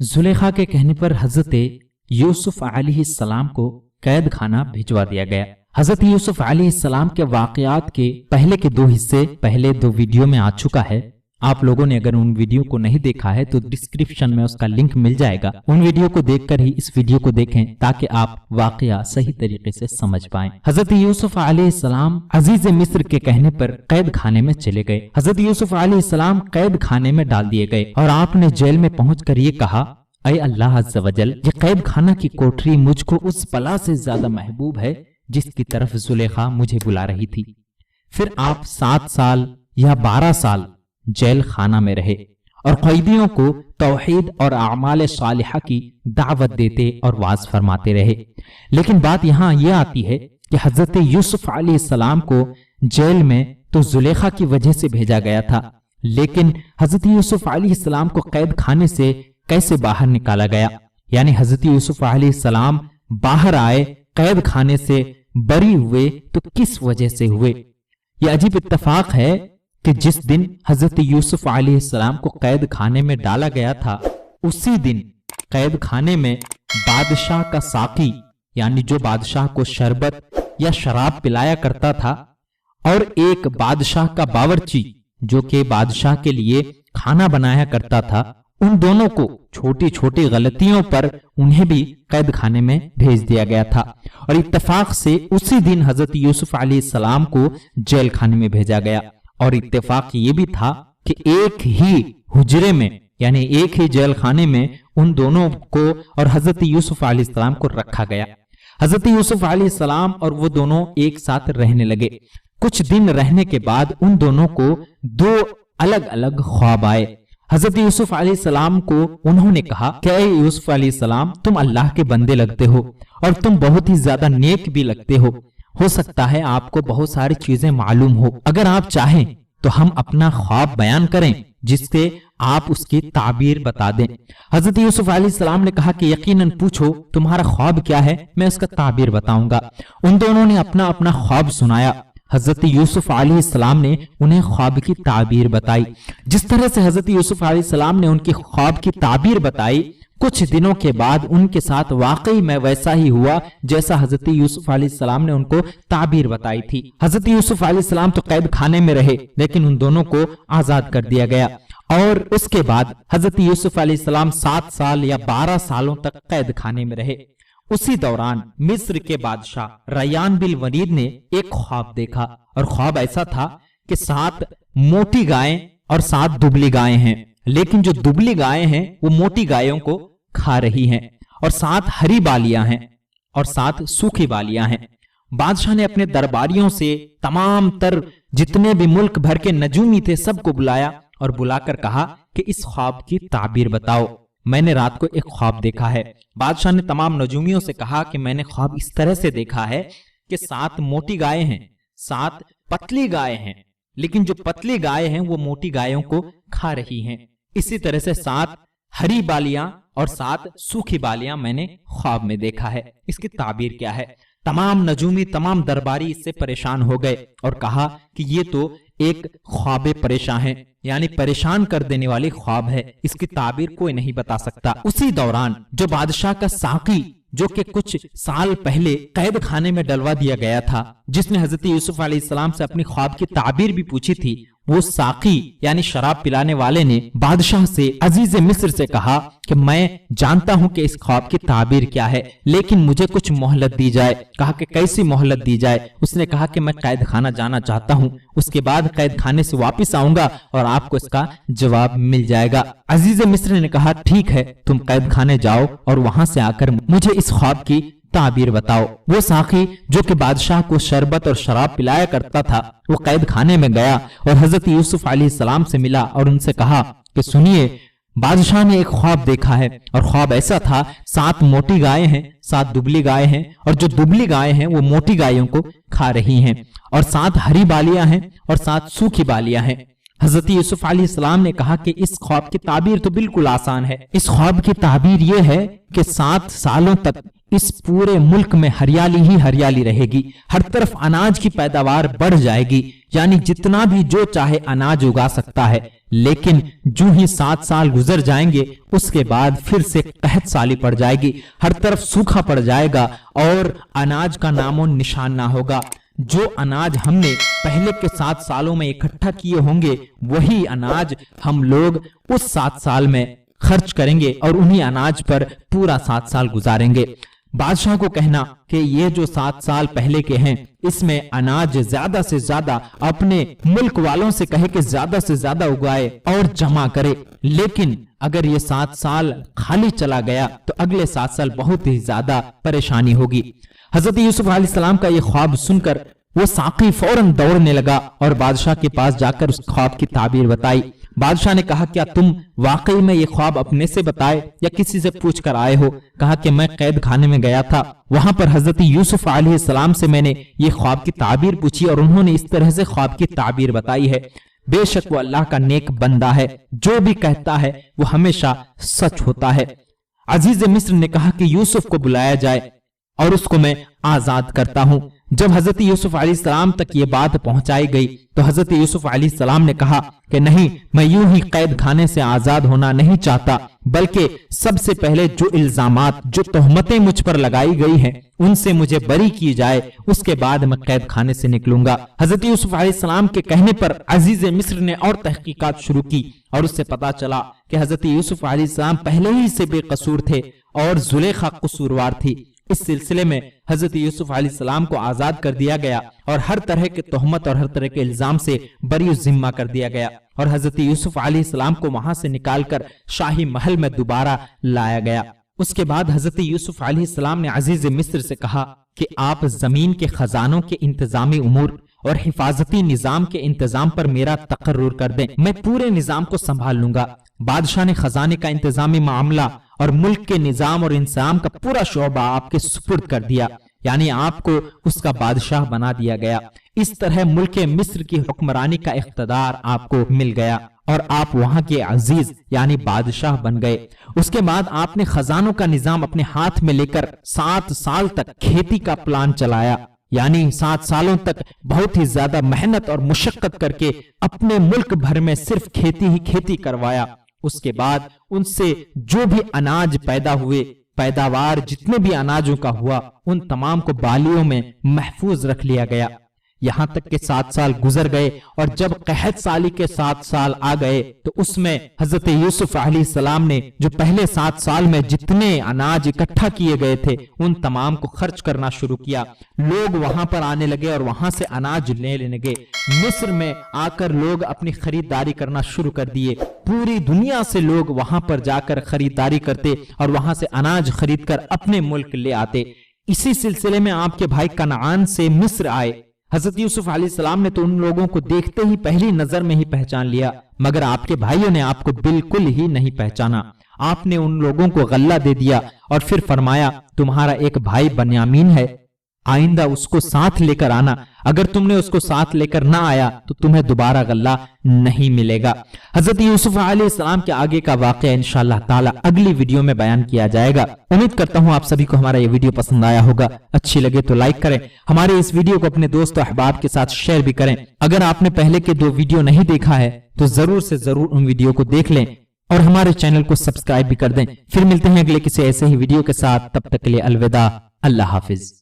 जुलेखा के कहने पर हजरत यूसुफ अलैहिस्सलाम को कैद खाना भिजवा दिया गया। हजरत यूसुफ अलैहिस्सलाम के वाकयात के पहले के 2 हिस्से पहले 2 वीडियो में आ चुका है। आप लोगों ने अगर उन वीडियो को नहीं देखा है तो डिस्क्रिप्शन में उसका लिंक मिल जाएगा। उन वीडियो को देखकर ही इस वीडियो को देखें ताकि आप वाकया सही तरीके से समझ पाएं। हजरत यूसुफ अलैहिस्सलाम अजीज मिस्र के कहने पर कैद खाने में चले गए। हजरत यूसुफ अलैहिस्सलाम कैद खाने में डाल दिए गए और आपने जेल में पहुंचकर ये कहा, ऐ अल्लाह अज़्ज़ व जल, ये कैद खाना की कोठरी मुझको उस बला से ज्यादा महबूब है जिसकी तरफ जुलेखा मुझे बुला रही थी। फिर आप 7 साल या 12 साल जेल खाना में रहे और कैदियों को तौहीद और आमाल सालिहा की दावत देते और वाज फरमाते रहे। लेकिन बात यहाँ यह आती है कि हजरत यूसुफ अलैहिस्सलाम को जेल में तो जुलेखा की वजह से भेजा गया था, लेकिन हजरत यूसुफ अलैहिस्सलाम को कैद खाने से कैसे बाहर निकाला गया? यानी हजरत यूसुफ अलैहिस्सलाम बाहर आए, कैद खाने से बरी हुए, तो किस वजह से हुए? यह अजीब इत्तेफाक है कि जिस दिन हजरत यूसुफ अलैहिस्सलाम को कैद खाने में डाला गया था, उसी दिन कैद खाने में बादशाह का साकी, यानी जो बादशाह को शरबत या शराब पिलाया करता था, और एक बादशाह का बावर्ची जो कि बादशाह के लिए खाना बनाया करता था, उन दोनों को छोटी छोटी गलतियों पर उन्हें भी कैद खाने में भेज दिया गया था। और इत्तेफाक से उसी दिन हजरत यूसुफ अलैहिस्सलाम को जेल खाने में भेजा गया। और इत्तेफाक ये भी था कि एक ही हुजरे में, यानी एक ही जेल खाने में उन दोनों को और हजरत यूसुफ अलैहिस्सलाम को रखा गया। हजरत यूसुफ अलैहिस्सलाम और वो दोनों एक साथ रहने लगे। कुछ दिन रहने के बाद उन दोनों को 2 अलग अलग ख्वाब आए। हजरत यूसुफ अलैहिस्सलाम को उन्होंने कहा कि ऐ यूसुफ अलैहिस्सलाम, तुम अल्लाह के बंदे लगते हो और तुम बहुत ही ज्यादा नेक भी लगते हो सकता है आपको बहुत सारी चीजें मालूम हो। अगर आप चाहें तो हम अपना ख्वाब बयान करें जिससे आप उसकी ताबीर बता दें। हजरत यूसुफ अलैहिस्सलाम ने कहा कि यकीनन पूछो, तुम्हारा ख्वाब क्या है, मैं उसका ताबीर बताऊंगा। उन दोनों ने अपना अपना ख्वाब सुनाया। हजरत यूसुफ अलैहिस्सलाम ने उन्हें ख्वाब की ताबीर बताई। जिस तरह से हजरत यूसुफ अलैहिस्सलाम ने उनकी ख्वाब की ताबीर बताई, कुछ दिनों के बाद उनके साथ वाकई में वैसा ही हुआ जैसा हजरत यूसुफ अलैहिस्सलाम ने उनको ताबीर बताई थी। हजरत यूसुफ अलैहिस्सलाम तो कैद खाने में रहे, लेकिन उन दोनों को आजाद कर दिया गया। और उसके बाद हजरत यूसुफ अलैहिस्सलाम 7 साल या 12 सालों तक कैद खाने में रहे। उसी दौरान मिस्र के बादशाह रयान बिन वलीद ने एक ख्वाब देखा, और ख्वाब ऐसा था कि 7 मोटी गायें और 7 दुबली गायें हैं, लेकिन जो दुबली गायें हैं वो मोटी गायों को खा रही हैं, और 7 हरी बालियां हैं और 7 सूखी बालियां हैं। बादशाह ने अपने दरबारियों से तमाम तर जितने भी मुल्क भर के नजूमी थे सबको बुलाया और बुलाकर कहा कि इस ख्वाब की ताबीर बताओ, मैंने रात को एक ख्वाब देखा है। बादशाह ने तमाम नजूमियों से कहा कि मैंने ख्वाब इस तरह से देखा है कि 7 मोटी गायें हैं, 7 पतली गायें हैं, लेकिन जो पतली गायें हैं वो मोटी गायों को खा रही हैं। इसी तरह से 7 हरी बालियां और 7 सूखी बालियां मैंने ख्वाब में देखा है, इसकी ताबीर क्या है? तमाम नजूमी, तमाम दरबारी इससे परेशान हो गए और कहा कि ये तो एक ख्वाब परेशान है, यानी परेशान कर देने वाली ख्वाब है, इसकी ताबीर कोई नहीं बता सकता। उसी दौरान जो बादशाह का साकी, जो कि कुछ साल पहले कैद खाने में डलवा दिया गया था, जिसने हजरत यूसुफ अलैहिस्सलाम से अपनी ख्वाब की ताबीर भी पूछी थी, वो साकी यानी शराब पिलाने वाले ने बादशाह से, अजीज मिस्र से कहा कि मैं जानता हूं कि इस ख्वाब की ताबीर क्या है, लेकिन मुझे कुछ मोहलत दी जाए। कहा कि कैसी मोहलत दी जाए? उसने कहा कि मैं कैद खाना जाना चाहता हूं, उसके बाद कैद खाने से वापस आऊंगा और आपको इसका जवाब मिल जाएगा। अजीज मिस्र ने कहा ठीक है, तुम कैद खाने जाओ और वहां से आकर मुझे इस ख्वाब की ताबीर बताओ। वो साकी जो कि बादशाह को शरबत और शराब पिलाया करता था, वो कैद खाने में गया और हजरत यूसुफ अलैहिस्सलाम से मिला और उनसे कहा कि सुनिए, बादशाह ने एक ख्वाब देखा है और ख्वाब ऐसा था 7 मोटी गायें हैं, 7 दुबली गायें हैं, और जो दुबली गायें हैं वो मोटी गायों को खा रही हैं, और 7 हरी बालियां हैं और 7 सूखी बालियां हैं। हजरत यूसुफ अलैहिस्सलाम ने कहा कि इस ख्वाब की ताबीर तो बिल्कुल आसान है। इस ख्वाब की ताबीर यह है कि 7 सालों तक इस पूरे मुल्क में हरियाली ही हरियाली रहेगी, हर तरफ अनाज की पैदावार बढ़ जाएगी, यानी जितना भी जो चाहे अनाज उगा सकता है। लेकिन जो ही 7 साल गुजर जाएंगे उसके बाद फिर से कहत साली पड़ जाएगी, हर तरफ सूखा पड़ जाएगा और अनाज का नामो निशान ना होगा। जो अनाज हमने पहले के 7 सालों में इकट्ठा किए होंगे वही अनाज हम लोग उस 7 साल में खर्च करेंगे और उन्हीं अनाज पर पूरा 7 साल गुजारेंगे। बादशाह को कहना कि ये जो 7 साल पहले के हैं इसमें अनाज ज्यादा से ज्यादा अपने मुल्क वालों से कहे कि ज्यादा से ज्यादा उगाए और जमा करे, लेकिन अगर ये 7 साल खाली चला गया तो अगले 7 साल बहुत ही ज्यादा परेशानी होगी। हजरत यूसुफ अलैहिस्सलाम का ये ख्वाब सुनकर वो साकी फौरन दौड़ने लगा और बादशाह के पास जाकर उस ख्वाब की ताबीर बताई। बादशाह ने कहा, क्या तुम वाकई में ये ख्वाब अपने से बताए या किसी से पूछ कर आए हो? कहा कि मैं कैद खाने में गया था, वहां पर हजरत यूसुफ अलैहिस्सलाम से मैंने ये ख्वाब की ताबीर पूछी और उन्होंने इस तरह से ख्वाब की ताबीर बताई है। बेशक वो अल्लाह का नेक बंदा है, जो भी कहता है वो हमेशा सच होता है। अजीज मिस्र ने कहा कि यूसुफ को बुलाया जाए और उसको मैं आजाद करता हूं। जब हजरत यूसुफ अलैहिस्सलाम तक ये बात पहुंचाई गई तो हजरत यूसुफ अलैहिस्सलाम ने कहा कि नहीं, मैं यूं ही कैद खाने से आजाद होना नहीं चाहता, बल्कि सबसे पहले जो इल्जामात, जो तोहमतें मुझ पर लगाई गई हैं उनसे मुझे बरी की जाए, उसके बाद मैं कैद खाने से निकलूंगा। हजरत यूसुफ अलैहिस्सलाम के कहने पर अजीज मिस्र ने और तहकीकात शुरू की और उससे पता चला कि हजरत यूसुफ अलैहिस्सलाम पहले ही से बेकसूर थे और जुलेखा कसूरवार थी। इस सिलसिले में हजरत यूसुफ अलैहिस्सलाम को आजाद कर दिया गया और हर तरह के तोहमत और हर तरह के इल्जाम से बरी जिम्मा कर दिया गया और हजरत यूसुफ अलैहिस्सलाम को वहां से निकालकर शाही महल में दोबारा लाया गया। उसके बाद हजरत यूसुफ अलैहिस्सलाम ने अजीज मिस्र से कहा कि आप जमीन के खजानों के इंतजामी उमूर और हिफाजती निजाम के इंतजाम पर मेरा तकर्रुर कर दें, मैं पूरे निजाम को संभाल लूंगा। बादशाह ने खजाने का इंतजामी मामला और मुल्क के निजाम और इंतजाम का पूरा शोबा आपके सुपुर्द कर दिया, यानी आपको उसका बादशाह बना दिया गया। इस तरह मुल्क मिस्र की हुक्मरानी का इख्तिदार आपको मिल गया और आप वहां के अजीज यानी बादशाह बन गए। उसके बाद आपने खजानों का निजाम अपने हाथ में लेकर 7 साल तक खेती का प्लान चलाया, यानी 7 सालों तक बहुत ही ज्यादा मेहनत और मुशक्कत करके अपने मुल्क भर में सिर्फ खेती ही खेती करवाया। उसके बाद उनसे जो भी अनाज पैदा हुए, पैदावार जितने भी अनाजों का हुआ, उन तमाम को बालियों में महफूज रख लिया गया। यहां तक के 7 साल गुजर गए और जब कहत साली के 7 साल आ गए तो उसमें हजरत यूसुफ अलैहिस्सलाम ने जो पहले 7 साल में जितने अनाज इकट्ठा किए गए थे उन तमाम को खर्च करना शुरू किया। लोग वहां पर आने लगे और वहां से अनाज लेने लगे। मिस्र में आकर लोग अपनी खरीदारी करना शुरू कर दिए। पूरी दुनिया से लोग वहां पर जाकर खरीदारी करते और वहां से अनाज खरीद कर अपने मुल्क ले आते। इसी सिलसिले में आपके भाई कनान से मिस्र आए। हजरत यूसुफ अलैहिस्सलाम ने तो उन लोगों को देखते ही पहली नजर में ही पहचान लिया, मगर आपके भाइयों ने आपको बिल्कुल ही नहीं पहचाना। आपने उन लोगों को गल्ला दे दिया और फिर फरमाया, तुम्हारा एक भाई बन्यामीन है, आइंदा उसको साथ लेकर आना। अगर तुमने उसको साथ लेकर ना आया तो तुम्हें दोबारा गल्ला नहीं मिलेगा। हजरत यूसुफ अलैहिस्सलाम के आगे का वाकया इंशाअल्लाह ताला अगली वीडियो में बयान किया जाएगा। उम्मीद करता हूँ आप सभी को हमारा ये वीडियो पसंद आया होगा। अच्छी लगे तो लाइक करें, हमारे इस वीडियो को अपने दोस्तों अहबाब के साथ शेयर भी करें। अगर आपने पहले के 2 वीडियो नहीं देखा है तो जरूर से जरूर उन वीडियो को देख लें और हमारे चैनल को सब्सक्राइब भी कर दें। फिर मिलते हैं अगले किसी ऐसे ही वीडियो के साथ, तब तक के लिए अलविदा, अल्लाह हाफिज।